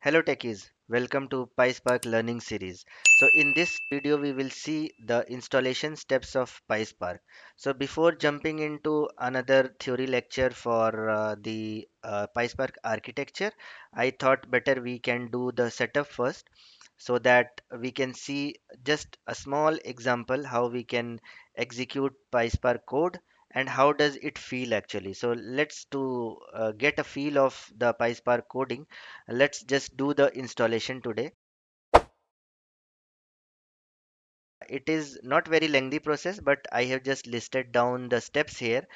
Hello techies, welcome to PySpark learning series. So in this video we will see the installation steps of PySpark. So before jumping into another theory lecture for the PySpark architecture, I thought better we can do the setup first so that we can see just a small example how we can execute PySpark code and how does it feel actually. So let's to get a feel of the PySpark coding, let's just do the installation today. It is not very lengthy process, but I have just listed down the steps here,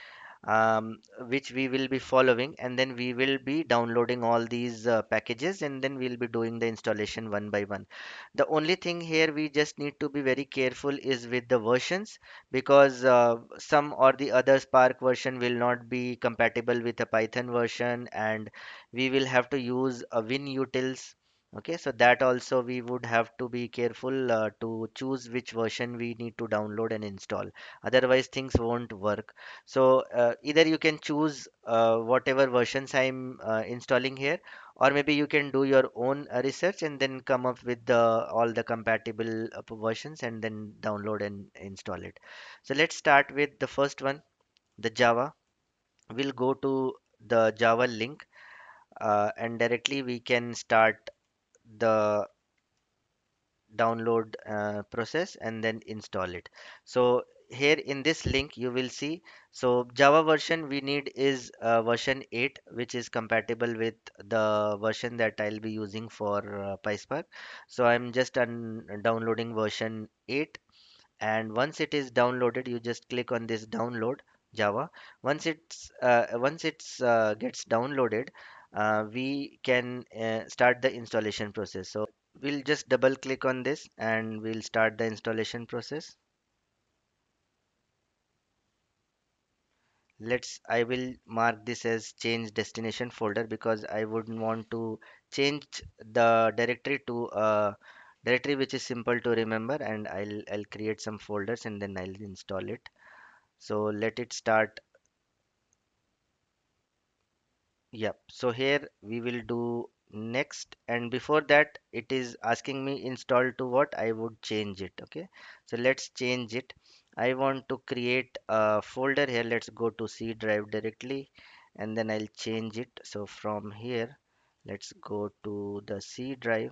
which we will be following, and then we will be downloading all these packages, and then we'll be doing the installation one by one. The only thing here we just need to be very careful is with the versions, because some or the other Spark version will not be compatible with a Python version, and we will have to use a Winutils. Okay, so that also we would have to be careful to choose which version we need to download and install. Otherwise, things won't work. So either you can choose whatever versions I'm installing here, or maybe you can do your own research and then come up with the all the compatible versions and then download and install it. So let's start with the first one, the Java. We'll go to the Java link, and directly we can start the download process and then install it. So here in this link you will see, so Java version we need is version 8, which is compatible with the version that I'll be using for PySpark. So I'm just downloading version 8, and once it is downloaded you just click on this download Java. Once it's gets downloaded, we can start the installation process. So we'll just double click on this and we'll start the installation process. I will mark this as change destination folder because I wouldn't want to change the directory to a directory which is simple to remember, and I'll create some folders and then I'll install it. So let it start. Yep. So here we will do next, and before that it is asking me install to what. I would change it. Okay. So let's change it. I want to create a folder here. Let's go to C drive directly, and then I'll change it. So from here, let's go to the C drive.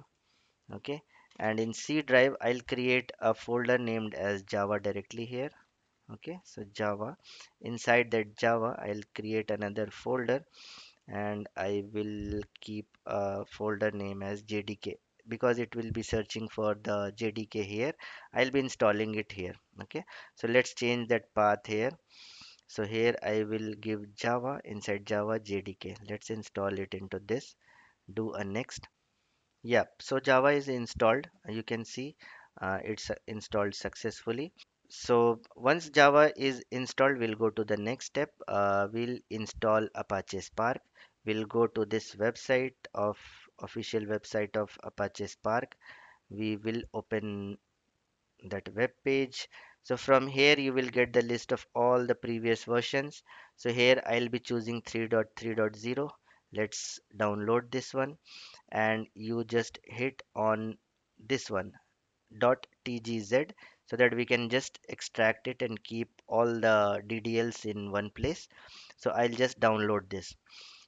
Okay. And in C drive, I'll create a folder named as Java directly here. Okay. So Java. Inside that Java, I'll create another folder and I will keep a folder name as JDK because it will be searching for the JDK here. I'll be installing it here. Okay, so let's change that path here. So here I will give Java, inside Java JDK. Let's install it into this. Do a next. Yeah, so Java is installed. You can see it's installed successfully. So once Java is installed, we'll go to the next step. We'll install Apache Spark. We'll go to this website of official website of Apache Spark. We will open that web page. So from here you will get the list of all the previous versions. So here I'll be choosing 3.3.0. Let's download this one, and you just hit on this one, .tgz, so that we can just extract it and keep all the DDLs in one place. So I'll just download this.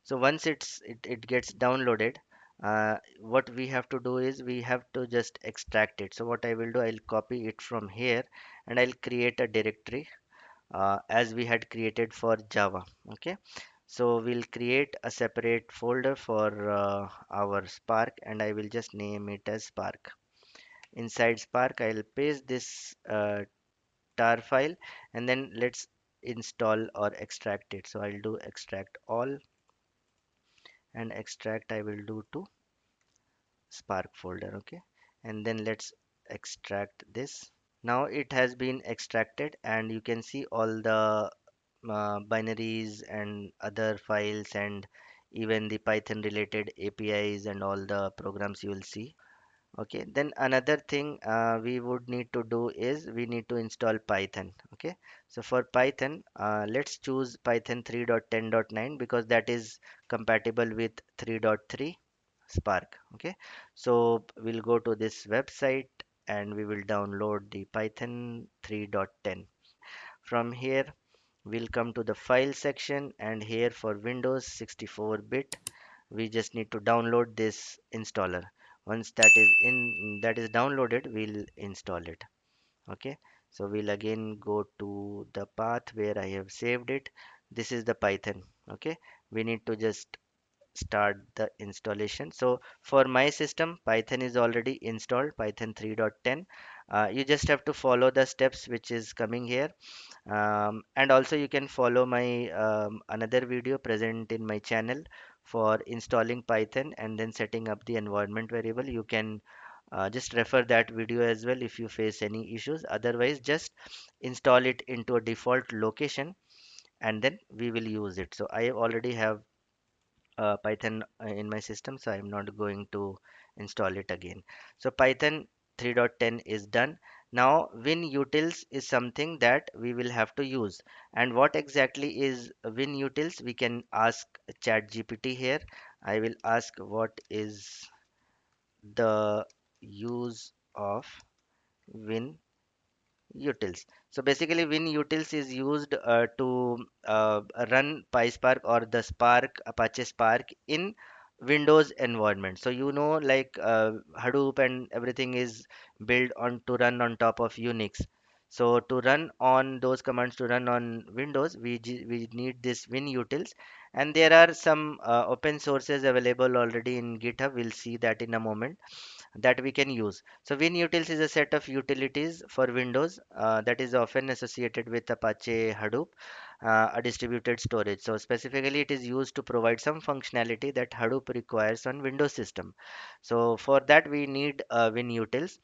So once it gets downloaded, what we have to do is we have to just extract it. So what I will do, I'll copy it from here and I'll create a directory as we had created for Java. Okay, so we'll create a separate folder for our Spark, and I will just name it as Spark. Inside Spark, I'll paste this tar file, and then let's install or extract it. So I'll do extract all, and extract I will do to Spark folder. Okay, and then let's extract this. Now it has been extracted, and you can see all the binaries and other files, and even the Python related APIs and all the programs you will see. Okay, then another thing we would need to do is we need to install Python. Okay, so for Python, let's choose Python 3.10.9 because that is compatible with 3.3. Spark. Okay, so we'll go to this website and we will download the Python 3.10. From here, we'll come to the file section, and here for Windows 64-bit, we just need to download this installer. Once that is downloaded, we'll install it. Okay, so we'll again go to the path where I have saved it. This is the Python. Okay, we need to just start the installation. So for my system, Python is already installed, Python 3.10. You just have to follow the steps which is coming here. And also you can follow my another video present in my channel for installing Python and then setting up the environment variable. You can just refer that video as well if you face any issues. Otherwise, just install it into a default location and then we will use it. So I already have Python in my system, so I'm not going to install it again. So Python 3.10 is done. Now Winutils is something that we will have to use. And what exactly is Winutils? We can ask ChatGPT here. I will ask what is the use of Win utils. So basically, Winutils is used to run PySpark or the Spark, Apache Spark in Windows environment. So you know, like Hadoop and everything is built on to run on top of Unix. So to run on those commands to run on Windows, we need this Winutils, and there are some open sources available already in GitHub. We'll see that in a moment that we can use. So Winutils is a set of utilities for Windows that is often associated with Apache Hadoop, a distributed storage. So specifically, it is used to provide some functionality that Hadoop requires on Windows system. So for that, we need Winutils,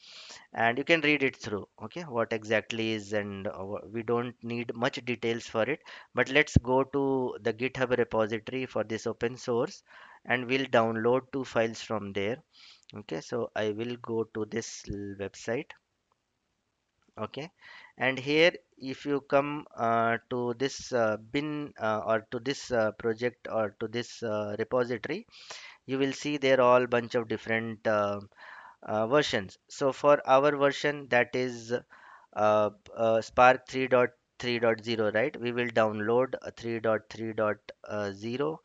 and you can read it through. Okay, what exactly is, and we don't need much details for it. But let's go to the GitHub repository for this open source, and we'll download two files from there. Okay, so I will go to this website. Okay, and here if you come to this bin or to this project or to this repository, you will see there all bunch of different versions. So for our version, that is Spark 3.3.0, right? We will download 3.3.0,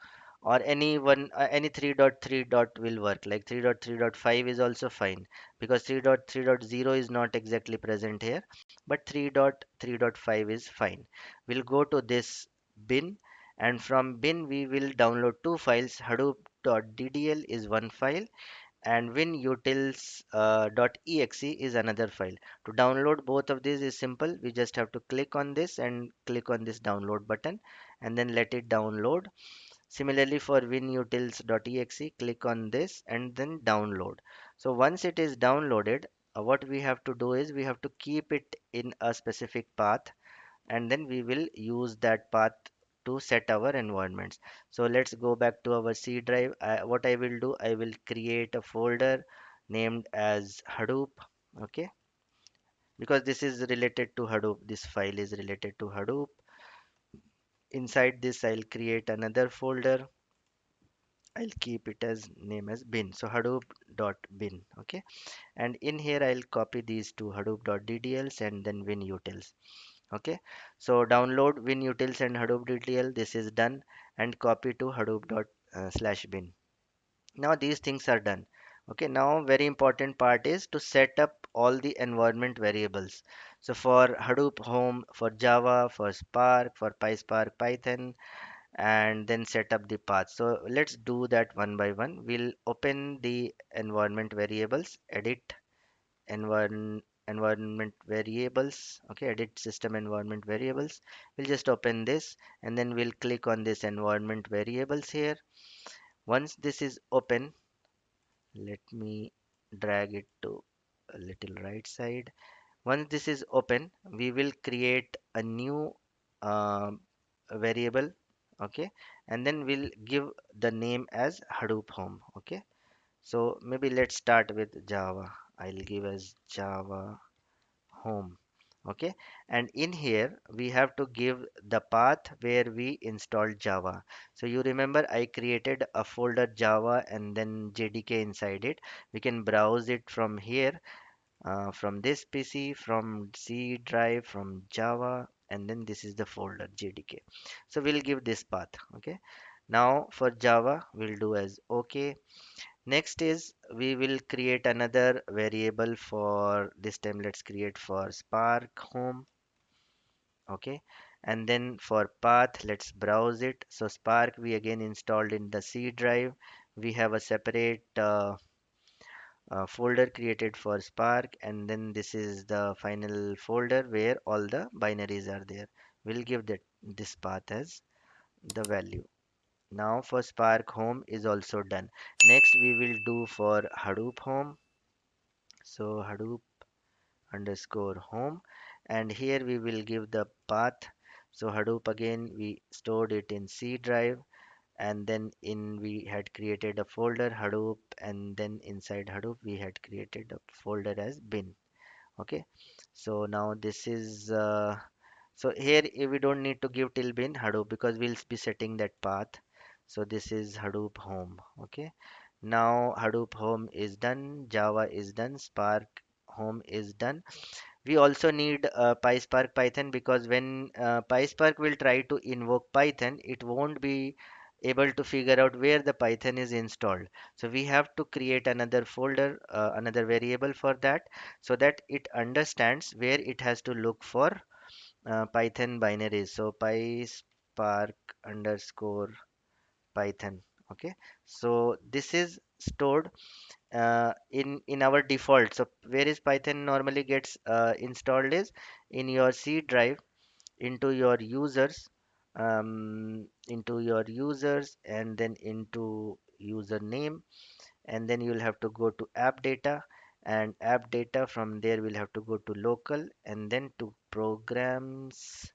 or any one, any 3.3 dot will work. Like 3.3.5 is also fine, because 3.3.0 is not exactly present here, but 3.3.5 is fine. We'll go to this bin, and from bin we will download two files. Hadoop.ddl is one file, and winutils.exe is another file. To download both of these is simple. We just have to click on this and click on this download button and then let it download. Similarly for winutils.exe, click on this and then download. So once it is downloaded, what we have to do is we have to keep it in a specific path, and then we will use that path to set our environments. So let's go back to our C drive. What I will do, I will create a folder named as Hadoop. Okay, because this is related to Hadoop, this file is related to Hadoop. Inside this, I'll create another folder. I'll keep it as name as bin, so hadoop.bin. Okay, and in here I'll copy these two hadoop.ddls and then winutils. Okay, so download Winutils and Hadoop DTL. This is done, and copy to Hadoop dot slash bin. Now these things are done. Okay, now very important part is to set up all the environment variables. So for Hadoop Home, for Java, for Spark, for PySpark, Python, and then set up the path. So let's do that one by one. We'll open the environment variables, edit environment variables. Okay, edit system environment variables. We'll just open this and then we'll click on this environment variables here. Once this is open, let me drag it to a little right side. Once this is open, we will create a new um, variable. Okay, and then we'll give the name as Hadoop Home. Okay, so maybe let's start with Java. I'll give as Java Home. Okay, and in here we have to give the path where we installed Java. So you remember I created a folder Java and then JDK inside it. We can browse it from here, from this PC, from C drive, from Java, and then this is the folder JDK. So we'll give this path. Okay, now for Java we'll do as OK. Next is we will create another variable for this time. Let's create for Spark home. Okay, and then for path, let's browse it. So Spark we again installed in the C drive. We have a separate folder created for Spark, and then this is the final folder where all the binaries are there. We'll give that this path as the value. Now for Spark home is also done. Next we will do for Hadoop home. So Hadoop underscore home, and here we will give the path. So Hadoop again we stored it in C drive, and then in we had created a folder Hadoop, and then inside Hadoop we had created a folder as bin. Okay, so now this is so here we don't need to give till bin Hadoop because we'll be setting that path. So this is Hadoop home. Okay, now Hadoop home is done, Java is done, Spark home is done. We also need PySpark Python, because when PySpark will try to invoke Python, it won't be able to figure out where the Python is installed. So we have to create another folder, another variable for that, so that it understands where it has to look for Python binaries. So PySpark underscore Python. Okay, so this is stored in our default. So where is Python normally gets installed is in your C drive, into your users, and then into username, and then you'll have to go to AppData, and AppData from there we'll have to go to local, and then to programs,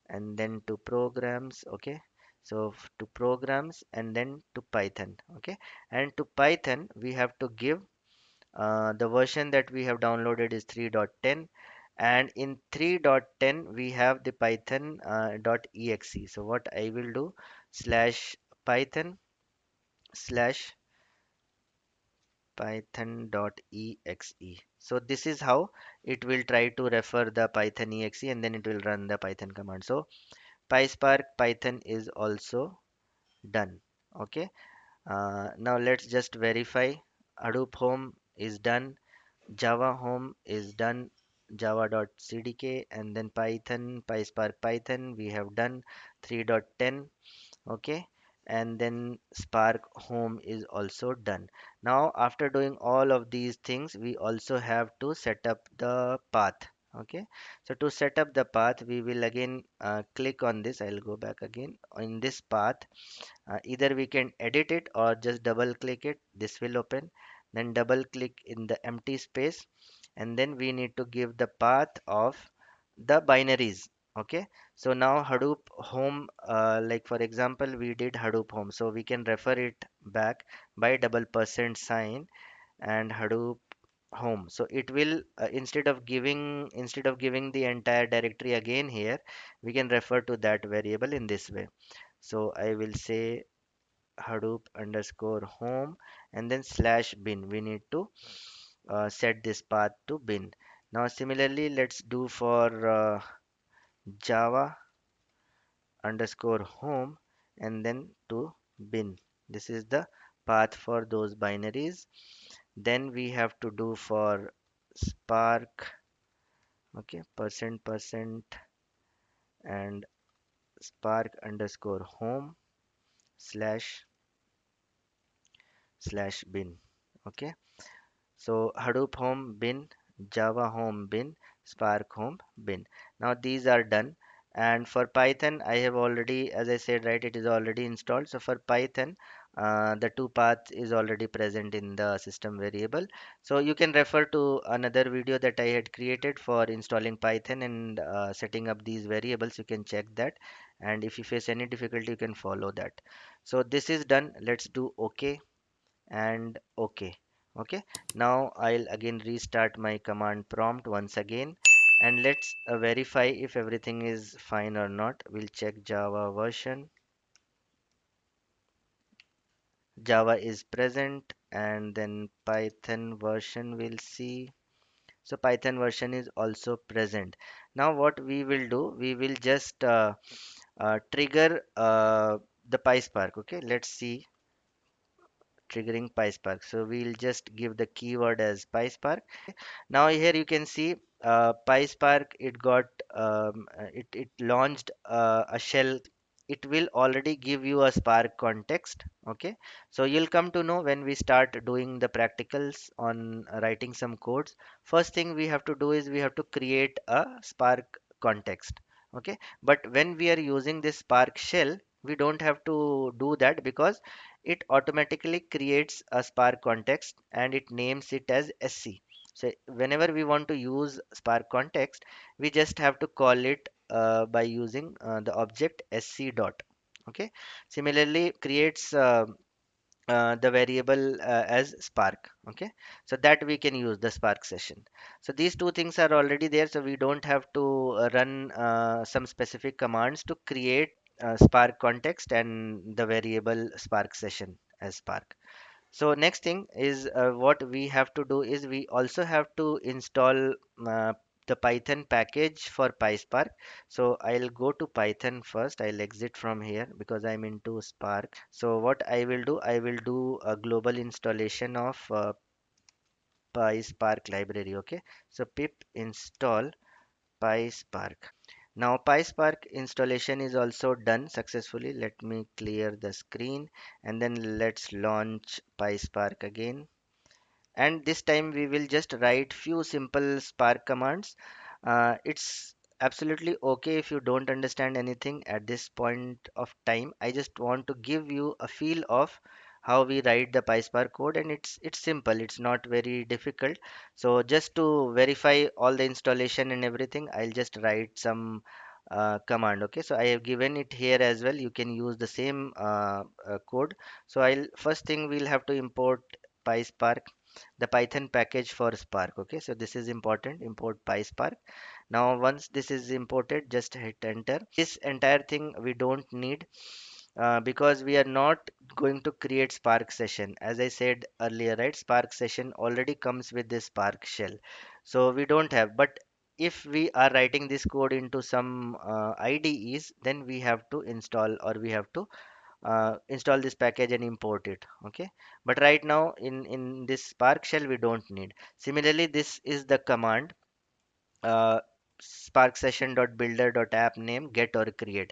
and then to programs. Okay, so to programs and then to Python. Okay, and to Python we have to give the version that we have downloaded is 3.10, and in 3.10 we have the python .exe. So what I will do, slash python slash python.exe. So this is how it will try to refer the python exe, and then it will run the Python command. So PySpark Python is also done. Okay, now let's just verify. Hadoop home is done, Java home is done, java.cdk, and then Python, PySpark Python, we have done 3.10. Okay, and then Spark home is also done. Now, after doing all of these things, we also have to set up the path. Okay, so to set up the path, we will again click on this. I'll go back again in this path. Either we can edit it or just double click it. This will open. Then double click in the empty space, and then we need to give the path of the binaries. Okay, so now Hadoop home, like for example we did Hadoop home, so we can refer it back by double percent sign and Hadoop home. So it will instead of giving the entire directory again here, we can refer to that variable in this way. So I will say Hadoop underscore home, and then slash bin. We need to set this path to bin. Now similarly, let's do for Java underscore home, and then to bin. This is the path for those binaries. Then we have to do for Spark, okay, percent and Spark underscore home slash bin. Okay, so Hadoop home bin, Java home bin, Spark home bin. Now these are done. And for Python, I have already, as I said, right, it is already installed. So for Python, the two paths is already present in the system variable. So you can refer to another video that I had created for installing Python and setting up these variables. You can check that. And if you face any difficulty, you can follow that. So this is done. Let's do OK and OK. Okay, now I'll again restart my command prompt once again, and let's verify if everything is fine or not. We'll check Java version. Java is present, and then Python version we'll see. So Python version is also present. Now what we will do, we will just trigger the PySpark. Okay, let's see triggering PySpark. So we'll just give the keyword as PySpark. Now here you can see PySpark. It launched a shell. It will already give you a Spark context. Okay, so you'll come to know when we start doing the practicals on writing some codes. First thing we have to do is we have to create a Spark context. Okay, but when we are using this Spark shell, we don't have to do that because it automatically creates a Spark context and it names it as SC. So whenever we want to use Spark context, we just have to call it by using the object sc dot. Okay. Similarly, creates the variable as Spark. Okay. So that we can use the Spark session. So these two things are already there. So we don't have to run some specific commands to create Spark context and the variable Spark session as Spark. So next thing is what we have to do is we also have to install uh, the Python package for PySpark. So I'll go to Python first. I'll exit from here because I'm into Spark. So what I will do a global installation of PySpark library. Okay. So pip install PySpark. Now PySpark installation is also done successfully. Let me clear the screen and then let's launch PySpark again. And this time we will just write few simple Spark commands. It's absolutely okay if you don't understand anything at this point of time. I just want to give you a feel of how we write the PySpark code, and it's simple. It's not very difficult. So just to verify all the installation and everything, I'll just write some command. Okay, so I have given it here as well. You can use the same code. So I'll first thing we'll have to import PySpark, the Python package for Spark. Okay, so this is important. Import PySpark. Now once this is imported, just hit enter. This entire thing we don't need because we are not going to create Spark session. As I said earlier, right, Spark session already comes with this Spark shell, so we don't have. But if we are writing this code into some IDEs, then we have to install, or we have to install this package and import it. Okay, but right now in this Spark shell we don't need. Similarly, this is the command uh, SparkSession.builder.appName getOrCreate.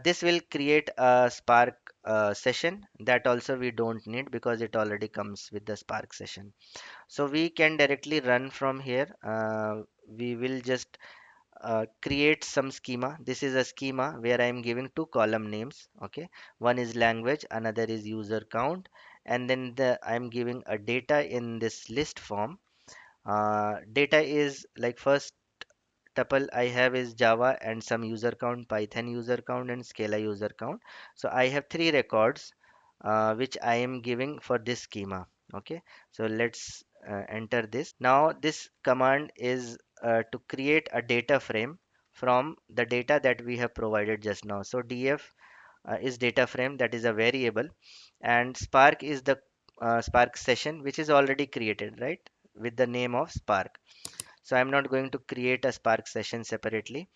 This will create a Spark session. That also we don't need because it already comes with the Spark session. So we can directly run from here. We will just create some schema. This is a schema where I am giving two column names. Okay, one is language, another is user count, and then I am giving a data in this list form. Data is like first tuple I have is Java and some user count, Python user count, and Scala user count. So I have three records which I am giving for this schema. Okay, so let's enter this. Now this command is to create a data frame from the data that we have provided just now. So df is data frame, that is a variable, and Spark is the Spark session which is already created, right, with the name of Spark. So I'm not going to create a Spark session separately.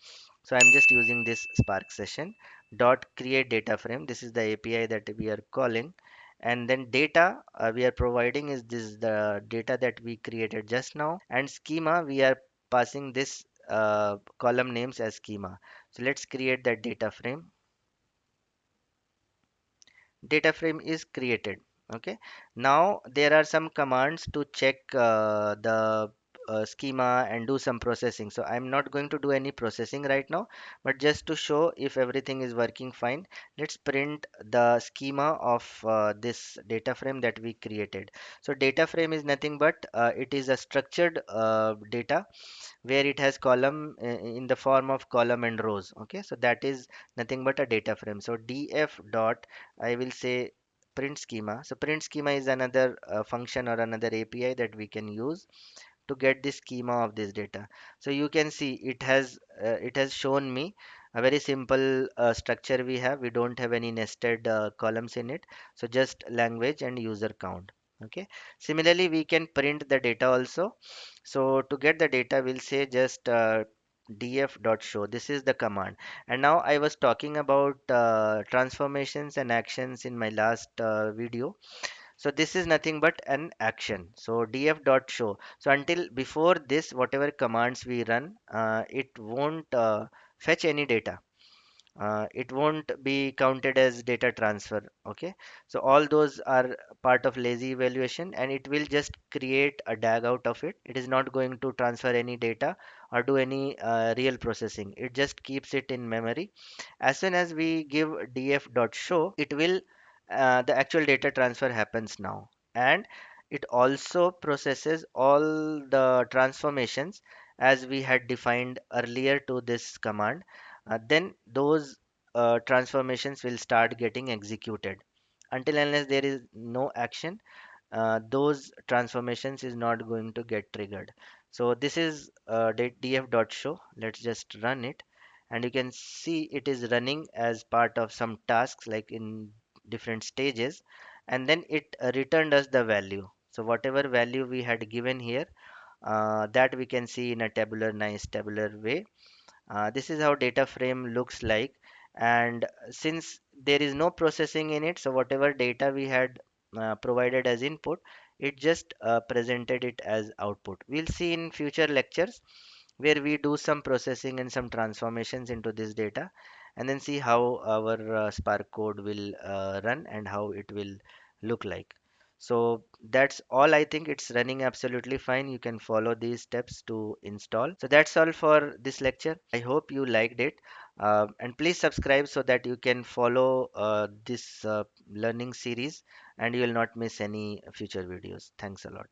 So I'm just using this Spark session dot create data frame. This is the API that we are calling. And then data we are providing is this the data that we created just now. And schema, we are passing this column names as schema. So let's create that data frame. Data frame is created. Okay, now there are some commands to check the schema and do some processing. So I'm not going to do any processing right now, but just to show if everything is working fine, let's print the schema of this data frame that we created. So data frame is nothing but it is a structured data where it has column in the form of column and rows. Okay, so that is nothing but a data frame. So df dot, I will say, print schema. So print schema is another function or another API that we can use to get the schema of this data. So you can see it has shown me a very simple structure we have. We don't have any nested columns in it. So just language and user count. Okay. Similarly, we can print the data also. So to get the data, we'll say just df.show. This is the command. And now I was talking about transformations and actions in my last video. So this is nothing but an action. So df.show. So until before this, whatever commands we run, it won't fetch any data. It won't be counted as data transfer. Okay, so all those are part of lazy evaluation, and it will just create a DAG out of it. It is not going to transfer any data or do any real processing. It just keeps it in memory. As soon as we give df.show, it will the actual data transfer happens now, and it also processes all the transformations as we had defined earlier to this command. Then those transformations will start getting executed. Until unless there is no action, those transformations is not going to get triggered. So this is df.show. Let's just run it, and you can see it is running as part of some tasks like in different stages, and then it returned us the value. So whatever value we had given here, that we can see in a nice tabular way. This is how data frame looks like, and since there is no processing in it, so whatever data we had provided as input, it just presented it as output. We'll see in future lectures where we do some processing and some transformations into this data, and then see how our Spark code will run and how it will look like. So that's all. I think it's running absolutely fine. You can follow these steps to install. So that's all for this lecture. I hope you liked it. And please subscribe so that you can follow this learning series and you will not miss any future videos. Thanks a lot.